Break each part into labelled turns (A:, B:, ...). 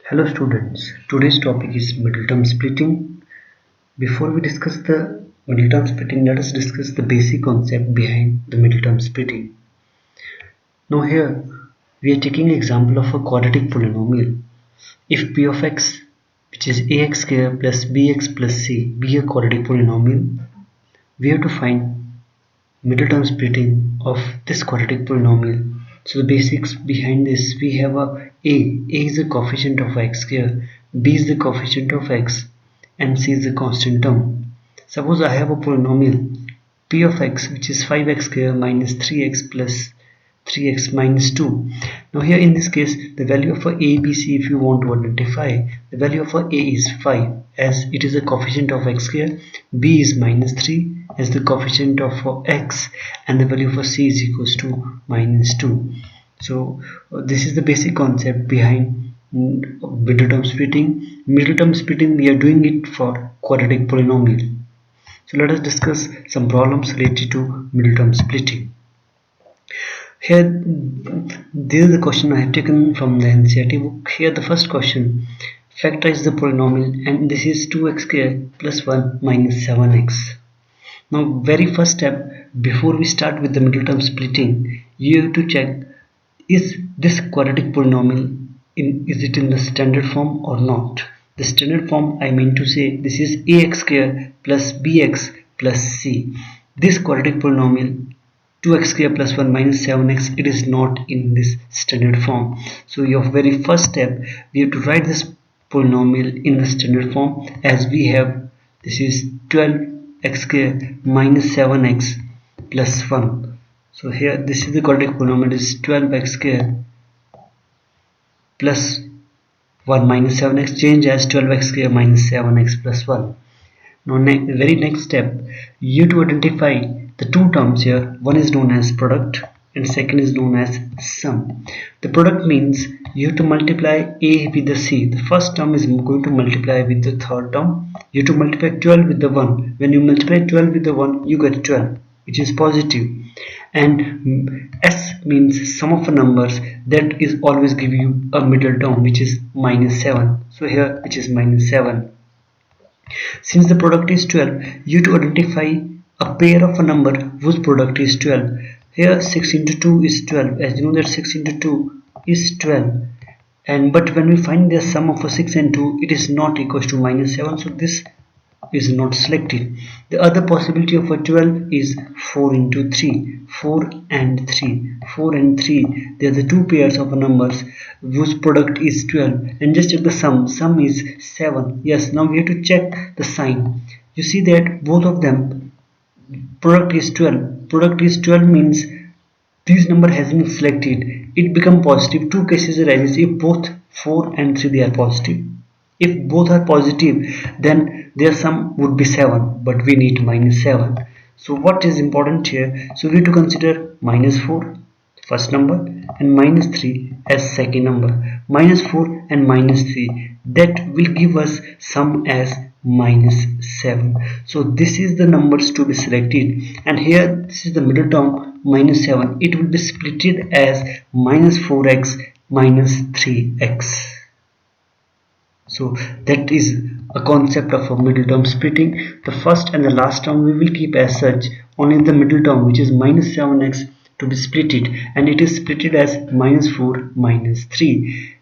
A: Hello students, today's topic is middle term splitting. Before we discuss the middle term splitting, let us discuss the basic concept behind the middle term splitting. Now here we are taking an example of a quadratic polynomial. If p of x, which is ax square plus bx plus c, be a quadratic polynomial, we have to find middle term splitting of this quadratic polynomial. So the basics behind this, we have a is the coefficient of x square, b is the coefficient of x, and c is the constant term. Suppose I have a polynomial p of x, which is 5x square minus 3x plus 3x minus 2. Now here in this case, the value of a, b, c, if you want to identify, the value of a is 5 as it is a coefficient of x square, b is minus 3 as the coefficient of x, and the value of c is equals to minus 2. So this is the basic concept behind middle term splitting. Middle term splitting, we are doing it for quadratic polynomial. So let us discuss some problems related to middle term splitting. Here, this is the question I have taken from the NCERT book. Here the first question, factorize the polynomial, and this is 2x square plus 1 minus 7x. Now very first step, before we start with the middle term splitting, you have to check, is this quadratic polynomial is it in the standard form or not. The standard form, I mean to say, this is ax square plus bx plus c. This quadratic polynomial 2x square plus 1 minus 7x, it is not in this standard form. So your very first step, we have to write this polynomial in the standard form, as we have, this is 12x square minus 7x plus 1. So here this is the quadratic polynomial, is 12x square plus 1 minus 7x, change as 12x square minus 7x plus 1. Now very next step, you have to identify the two terms here. One is known as product and second is known as sum. The product means you have to multiply a with the c. The first term is going to multiply with the third term. You have to multiply 12 with the 1. When you multiply 12 with the 1, you get 12, which is positive. And s means sum of numbers, that is always give you a middle term, which is minus 7. So here, which is minus 7. Since the product is 12, you have to identify a pair of a number whose product is 12. Here 6 into 2 is 12. As you know that 6 into 2 is 12. But when we find the sum of a 6 and 2, it is not equals to minus 7. So this is not selected. The other possibility of a 12 is 4 into 3. 4 and 3. 4 and 3. They are the two pairs of numbers whose product is 12. And just check the sum. Sum is 7. Yes, now we have to check the sign. You see that both of them, product is 12. Product is 12 means this number has been selected. It become positive. Two cases arises if both 4 and 3 they are positive. If both are positive, then their sum would be 7, but we need minus 7. So what is important here? So we have to consider minus 4 first number and minus 3 as second number. Minus 4 and minus 3, that will give us sum as minus 7. So this is the numbers to be selected, and here this is the middle term minus 7. It will be splitted as minus 4x minus 3x. So that is a concept of a middle term splitting. The first and the last term we will keep as such, only the middle term, which is minus 7x, to be splitted, and it is splitted as minus 4 minus 3,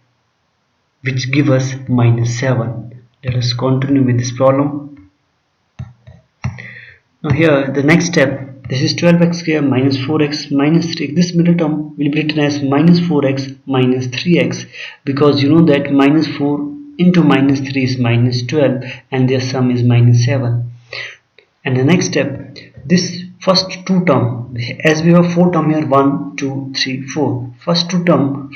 A: which give us minus 7. Let us continue with this problem. Now here the next step, this is 12x square minus 4x minus 3. This middle term will be written as minus 4x minus 3x, because you know that minus 4 into minus 3 is minus 12, and their sum is minus 7. And the next step, this first two term, as we have 4 term here, 1 2 3 4, first two term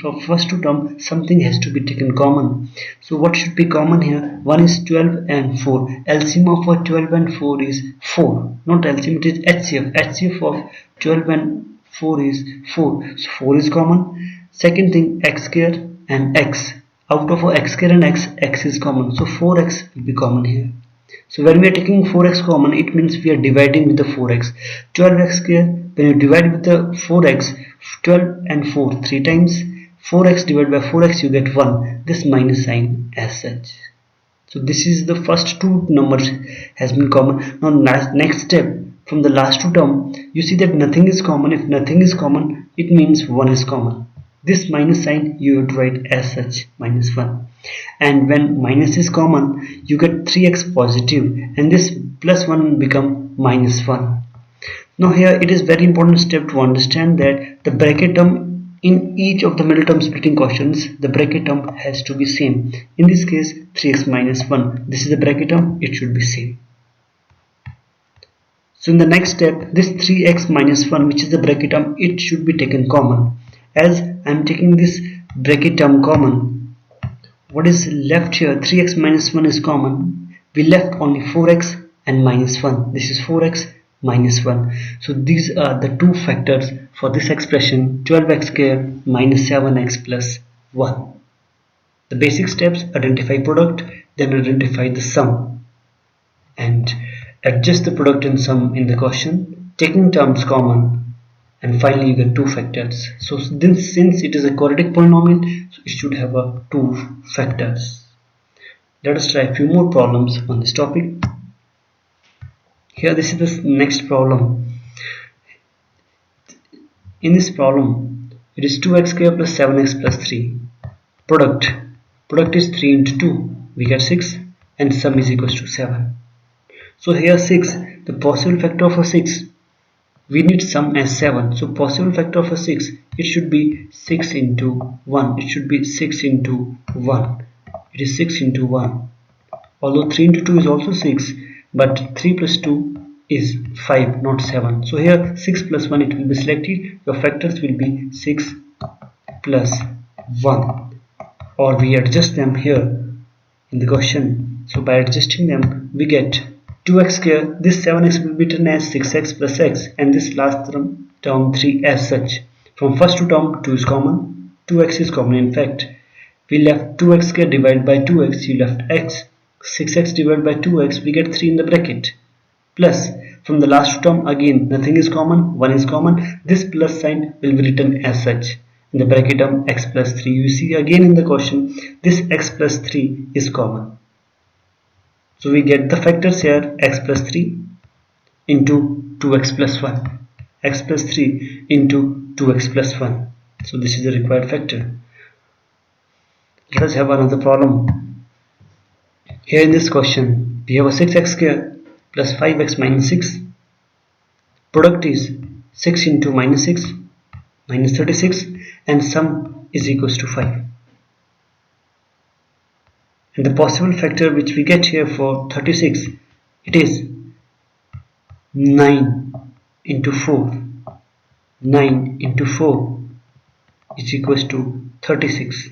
A: something has to be taken common. So what should be common here? 1 is 12 and 4. LCM of 12 and 4 is 4, not LCM, it is HCF of 12 and 4 is 4. So 4 is common. Second thing, x square and x, out of x square and x is common, so 4x will be common here. So when we are taking 4x common, it means we are dividing with the 4x. 12x square, when you divide with the 4x, 12 and 4 3 times, 4x divided by 4x you get 1, this minus sign as such. So this is the first two numbers has been common. Now next step, from the last two term you see that nothing is common. If nothing is common, it means 1 is common. This minus sign you have to write as such, minus 1. And when minus is common, you get 3x positive, and this plus 1 become minus 1. Now here it is very important step to understand that the bracket term in each of the middle term splitting questions, the bracket term has to be same. In this case 3x minus 1, this is the bracket term, it should be same. So in the next step, this 3x minus 1, which is the bracket term, it should be taken common. As I am taking this bracket term common, what is left here, 3x minus 1 is common, we left only 4x and minus 1. This is 4x minus 1. So these are the two factors for this expression, 12x square minus 7x plus 1. The basic steps: identify product, then identify the sum, and adjust the product and sum in the question, taking terms common, and finally you get two factors. So this, since it is a quadratic polynomial, so it should have a two factors. Let us try a few more problems on this topic. Here this is the next problem. In this problem, it is 2x square plus 7x plus 3. Product is 3 into 2, we get 6, and sum is equals to 7. So here 6, the possible factor of a 6, we need sum as 7. So possible factor of a 6, it should be 6 into 1. It should be 6 into 1. It is 6 into 1. Although 3 into 2 is also 6, but 3 plus 2 is 5, not 7. So here 6 plus 1 it will be selected. Your factors will be 6 plus 1, or we adjust them here in the question. So by adjusting them, we get 2x square, this 7x will be written as 6x plus x, and this last term 3 as such. From first two term 2 is common, 2x is common. In fact, we left 2x square divided by 2x, you left x, 6x divided by 2x, we get 3 in the bracket, plus from the last term again nothing is common, 1 is common, this plus sign will be written as such in the bracket term x plus 3. You see again in the question this x plus 3 is common. So we get the factors here, x plus 3 into 2x plus 1, x plus 3 into 2x plus 1. So this is the required factor. Let us have another problem. Here in this question, we have a 6x square plus 5x minus 6. Product is 6 into minus 6, minus 36, and sum is equals to 5. And the possible factor which we get here for 36, it is 9 into 4. 9 into 4 is equals to 36.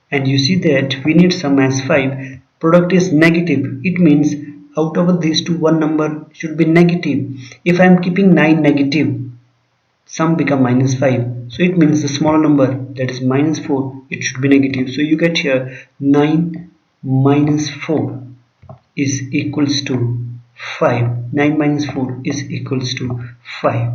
A: And you see that we need sum as 5. Product is negative. It means out of these two, one number should be negative. If I am keeping 9 negative, sum become minus 5. So it means the smaller number, that is minus 4, it should be negative. So you get here 9 minus 4 is equals to 5. 9 minus 4 is equals to 5.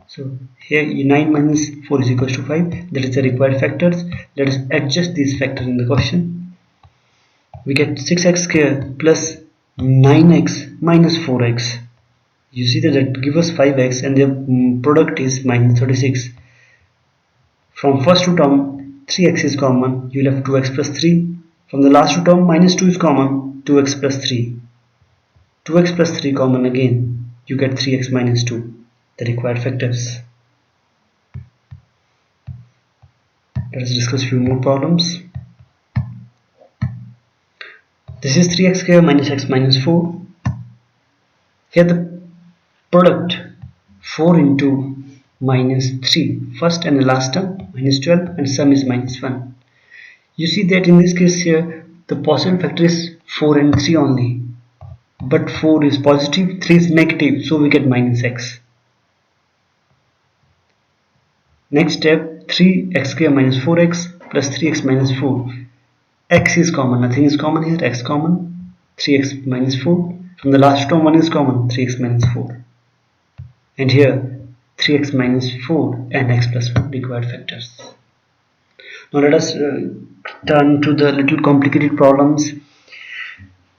A: So here 9 minus 4 is equals to 5. That is the required factors. Let us adjust these factors in the question. We get 6x square plus 9x minus 4x. You see that gives us 5x, and the product is minus 36. From first two term 3x is common, you left 2x plus 3. From the last two term minus 2 is common, 2x plus 3. 2x plus 3 common again, you get 3x minus 2, the required factors. Let us discuss a few more problems. This is 3x square minus x minus 4. Here the product 4 into minus 3, first and the last term minus 12, and sum is minus 1. You see that in this case here the possible factor is 4 and 3 only, but 4 is positive, 3 is negative, so we get minus x. Next step, 3x square minus 4x plus 3x minus 4. X is common, nothing is common here, x common, 3x minus 4. From the last term 1 is common, 3x minus 4. And here 3x minus 4 and x plus 1 required factors. Now let us turn to the little complicated problems.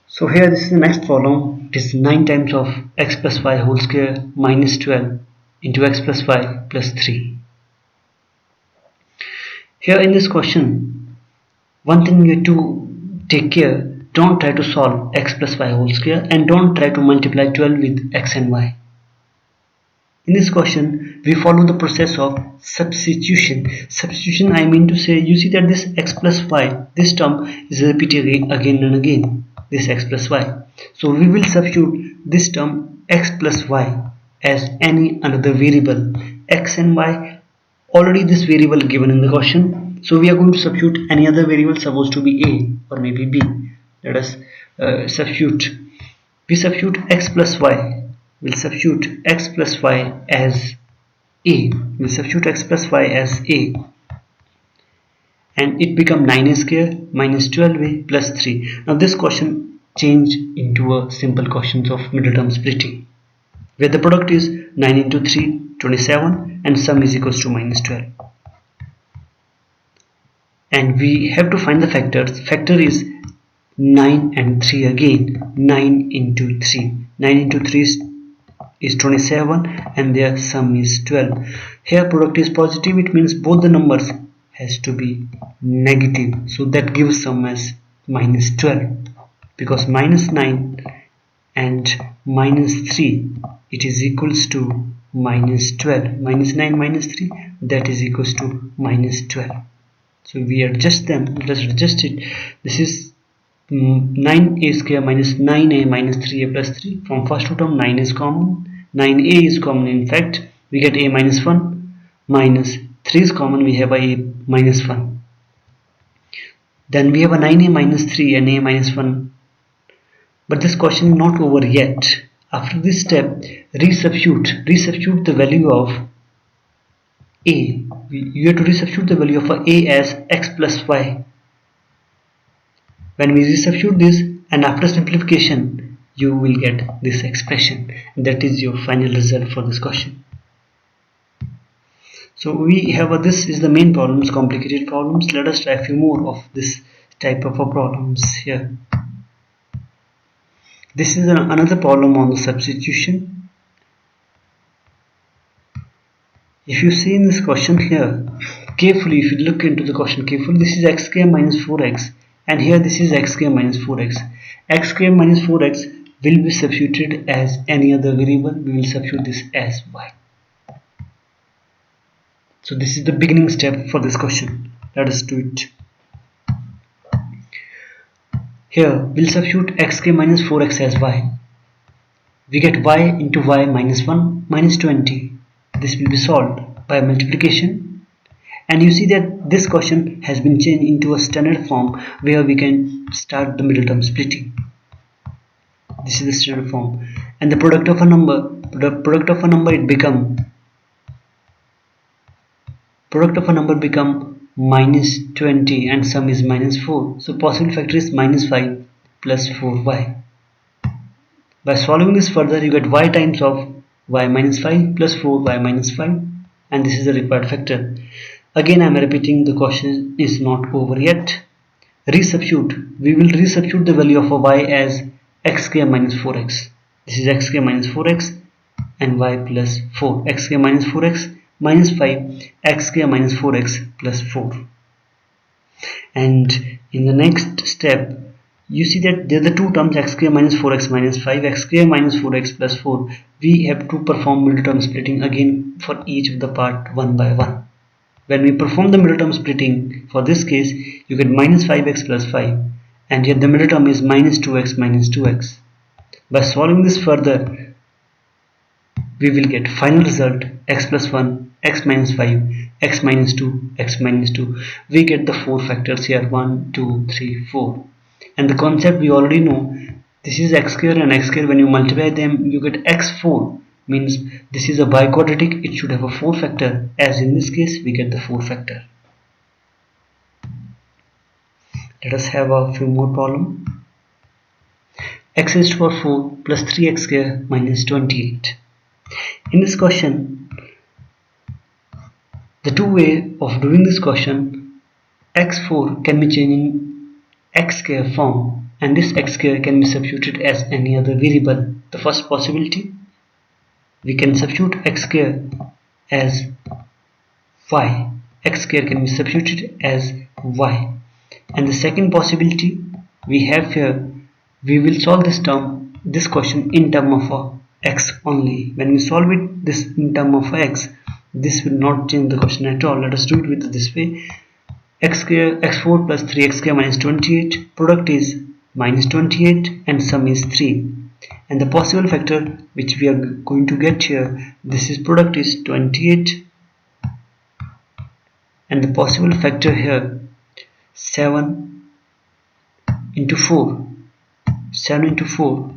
A: So here this is the next problem. It is 9 times of x plus y whole square minus 12 into x plus y plus 3. Here in this question, one thing you have to take care, don't try to solve x plus y whole square and don't try to multiply 12 with x and y. In this question, we follow the process of substitution. Substitution, I mean to say, you see that this x plus y, this term is repeated again and again, this x plus y. So we will substitute this term x plus y as any another variable. X and y, already this variable given in the question. So we are going to substitute any other variable supposed to be a or maybe b. Let us substitute. We substitute x plus y. We'll substitute x plus y as a. We'll substitute x plus y as a. And it becomes 9a square minus 12a plus 3. Now this question changed into a simple question of middle term splitting, where the product is 9 into 3, 27, and sum is equals to minus 12. And we have to find the factors. Factor is 9 and 3 again. 9 into 3. 9 into 3 is 27 and their sum is 12. Here product is positive, it means both the numbers has to be negative. So that gives sum as minus 12, because minus 9 and minus 3, it is equals to minus 12. Minus 9 minus 3, that is equals to minus 12. So we adjust them. Let us adjust it. This is 9a square minus 9a minus 3a plus 3. From first two term 9 is common. 9a is common, in fact we get a minus 1, minus 3 is common, we have a minus 1. Then we have a 9a minus 3 and a minus 1. But this question is not over yet. After this step, resubstitute the value of a. You have to resubstitute the value of a as x plus y. When we resubstitute this and after simplification, you will get this expression. That is your final result for this question. So we have this is the main problems, complicated problems. Let us try a few more of this type of problems here. This is another problem on the substitution. If you see in this question here carefully, if you look into the question carefully, this is x square minus 4x and here this is x square minus 4x. X square minus 4x will be substituted as any other variable. We will substitute this as y. So this is the beginning step for this question. Let us do it. Here we'll substitute x square minus 4x as y. We get y into y minus 1 minus 20. This will be solved by multiplication. And you see that this question has been changed into a standard form where we can start the middle term splitting. This is the standard form, and the product of a number, it become minus 20 and sum is minus 4. So possible factor is minus 5 plus 4y. By solving this further, you get y times of y minus 5 plus 4y minus 5, and this is the required factor. Again I am repeating, the question is not over yet. Resubstitute. We will resubstitute the value of a y as x square minus 4x. This is x square minus 4x and y plus 4. X square minus 4x minus 5, x square minus 4x plus 4. And in the next step, you see that there are the two terms x square minus 4x minus 5, x square minus 4x plus 4. We have to perform middle term splitting again for each of the part one by one. When we perform the middle term splitting, for this case, you get minus 5x plus 5. And yet the middle term is minus 2x minus 2x. By solving this further, we will get final result x plus 1, x minus 5, x minus 2, x minus 2. We get the 4 factors here, 1, 2, 3, 4. And the concept we already know, this is x square and x square. When you multiply them, you get x4. Means this is a biquadratic, it should have a 4 factor. As in this case, we get the 4 factor. Let us have a few more problems. X raised to power 4 plus 3x square minus 28. In this question, the two way of doing this question, x4 can be changed in x square form, and this x square can be substituted as any other variable. The first possibility, we can substitute x square as y. X square can be substituted as y. And the second possibility we have here, we will solve this question in term of x only. When we solve this in term of x, this will not change the question at all. Let us do it with this way. X square, x4 plus 3x square minus 28, product is minus 28 and sum is 3. And the possible factor which we are going to get here, this is product is 28, and the possible factor here 7 into 4. 7 into 4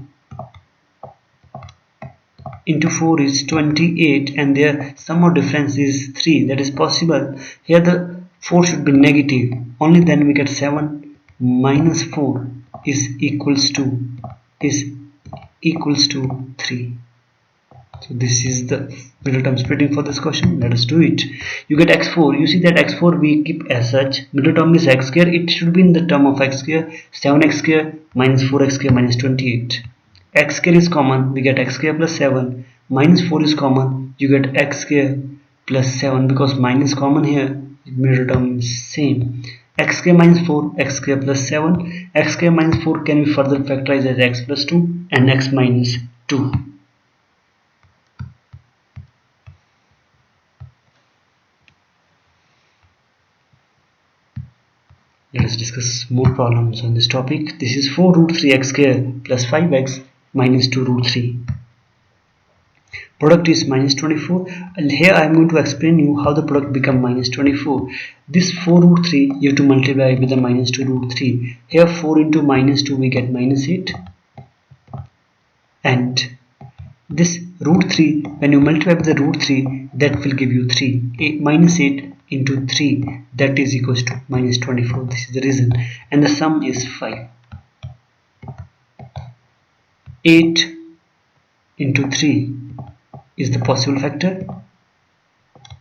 A: into 4 is 28, and their sum or difference is 3. That is possible. Here the 4 should be negative. Only then we get 7 minus 4 is equals to 3. So this is the middle term splitting for this question. Let us do it. You get x4. You see that x4 we keep as such. Middle term is x square. It should be in the term of x square. 7x square minus 4x square minus 28. X square is common. We get x square plus 7. Minus 4 is common. You get x square plus 7, because minus common here. Middle term is same. X square minus 4, x square plus 7. X square minus 4 can be further factorized as x plus 2 and x minus 2. Let us discuss more problems on this topic. This is 4 root 3x square plus 5x minus 2 root 3. Product is minus 24, and here I am going to explain you how the product become minus 24. This 4 root 3 you have to multiply with the minus 2 root 3. Here 4 into minus 2 we get minus 8, and this root 3, when you multiply with the root 3, that will give you 3. Minus 8 into 3, that is equals to minus 24. This is the reason. And the sum is 5. 8 into 3 is the possible factor,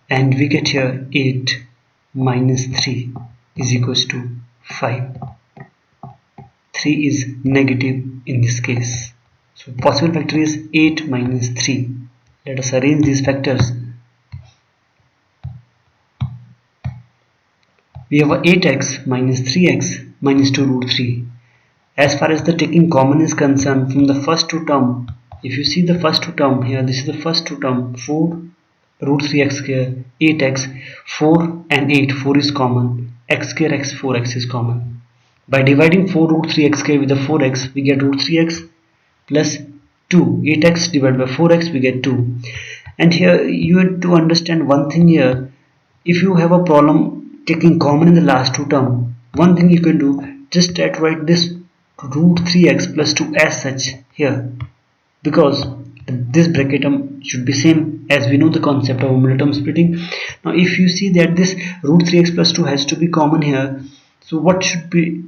A: and we get here 8 minus 3 is equals to 5. 3 is negative in this case. So possible factor is 8 minus 3. Let us arrange these factors. We have 8x minus 3x minus 2 root 3. As far as the taking common is concerned, from the first two term, if you see the first two term here, this is the first two term, 4 root 3x square, 8x, 4 and 8, 4 is common, x square x, 4x is common. By dividing 4 root 3x square with the 4x, we get root 3x plus 2. 8x divided by 4x, we get 2. And here you have to understand one thing here. If you have a problem taking common in the last two term, one thing you can do, just try to write this root 3x plus 2 as such here, because this bracket term should be same, as we know the concept of middle term splitting. Now if you see that this root 3x plus 2 has to be common here, so what should be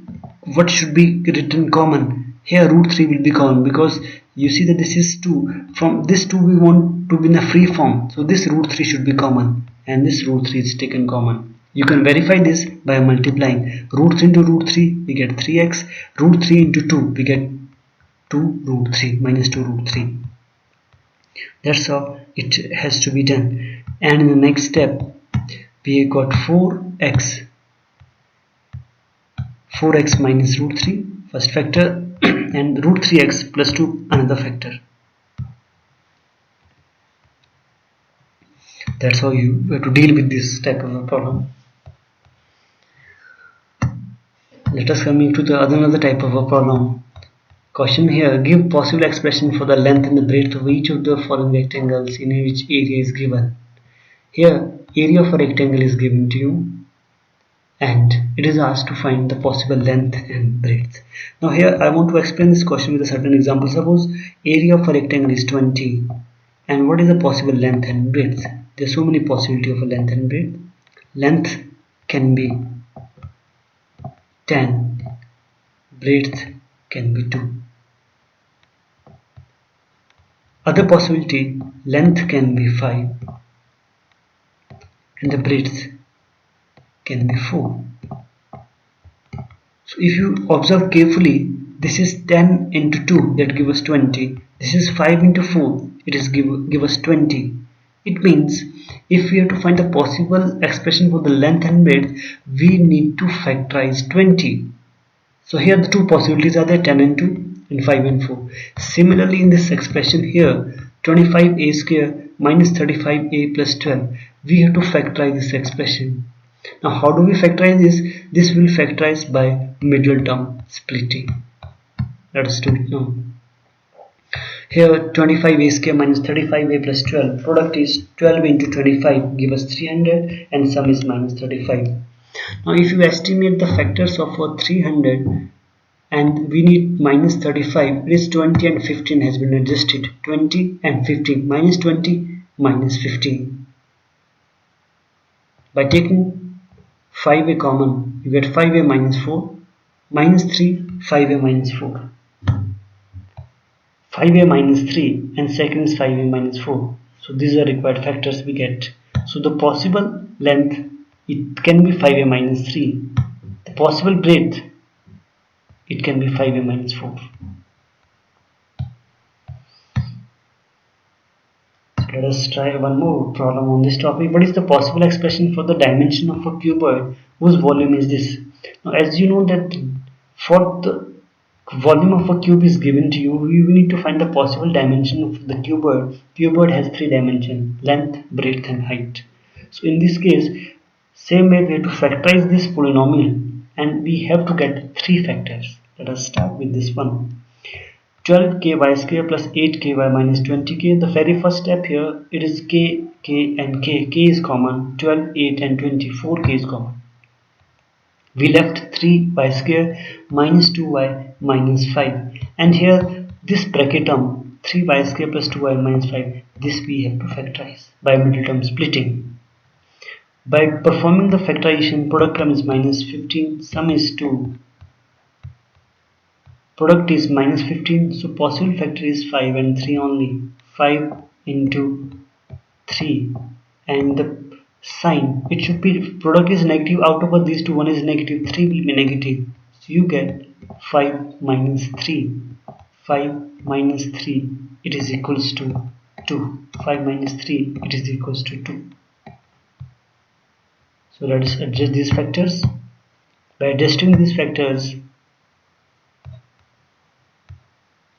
A: written common? Here root 3 will be common, because you see that this is 2. From this 2 we want to be in a free form, so this root 3 should be common, and this root 3 is taken common. You can verify this by multiplying root 3 into root 3, we get 3x, root 3 into 2, we get 2 root 3 minus 2 root 3. That's how it has to be done. And in the next step, we got 4x minus root 3, first factor, and root 3x plus 2, another factor. That's how you have to deal with this type of a problem. Let us come into the another type of a problem. Question here, give possible expression for the length and the breadth of each of the following rectangles in which area is given. Here area of a rectangle is given to you, and it is asked to find the possible length and breadth. Now here I want to explain this question with a certain example. Suppose area of a rectangle is 20, and what is the possible length and breadth? There are so many possibilities of a length and breadth. Length can be 10, breadth can be 2. Other possibility, length can be 5 and the breadth can be 4. So if you observe carefully, this is 10 into 2 that give us 20. This is 5 into 4, it is give us 20. It means if we have to find the possible expression for the length and breadth, we need to factorize 20. So here the two possibilities are there, 10 and 2 and 5 and 4. Similarly in this expression here, 25a square minus 35a plus 12, we have to factorize this expression. Now how do we factorize this? This will factorize by middle term splitting. Let us do it now. Here 25a square minus 35a plus 12, product is 12 into 25 give us 300 and sum is minus 35. Now if you estimate the factors of 300 and we need minus 35, it is 20 and 15 has been adjusted. 20 and 15, minus 20 minus 15. By taking 5a common, you get 5a minus 4 minus 3, 5a minus 4. 5a minus 3 and second is 5a minus 4. So these are required factors we get. So the possible length, it can be 5a minus 3. The possible breadth, it can be 5a minus 4. So let us try one more problem on this topic. What is the possible expression for the dimension of a cuboid whose volume is this? Now as you know that for the volume of a cube is given to you, we need to find the possible dimension of the cuboid. Cuboid has 3 dimensions: length, breadth and height. So in this case, same way we have to factorize this polynomial and we have to get 3 factors. Let us start with this one. 12k y square plus 8k y minus 20k. The very first step here, it is k, and k. K is common. 12, 8 and 24k is common. We left 3y square minus 2y minus 5, and here this bracket term 3y square plus 2y minus 5, this we have to factorize by middle term splitting. By performing the factorization, product term is minus 15, sum is 2, product is minus 15, so possible factor is 5 and 3 only. 5 into 3 and the sign, it should be, if product is negative, out of these two one is negative, 3 will be negative, so you get 5 minus 3. 5 minus 3, it is equals to 2. 5 minus 3, it is equals to 2. So let us adjust these factors. By adjusting these factors,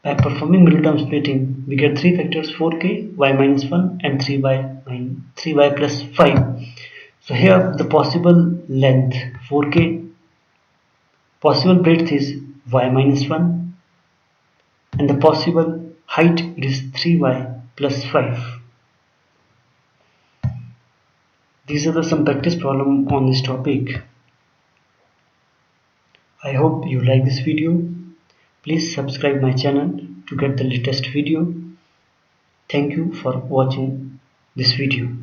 A: by performing middle term splitting, we get 3 factors: 4k, y minus 1 and 3y plus 5. So here the possible length 4k, possible breadth is y minus 1 and the possible height it is 3y plus 5. These are some practice problem on this topic. I hope you like this video. Please subscribe my channel to get the latest video. Thank you for watching this video.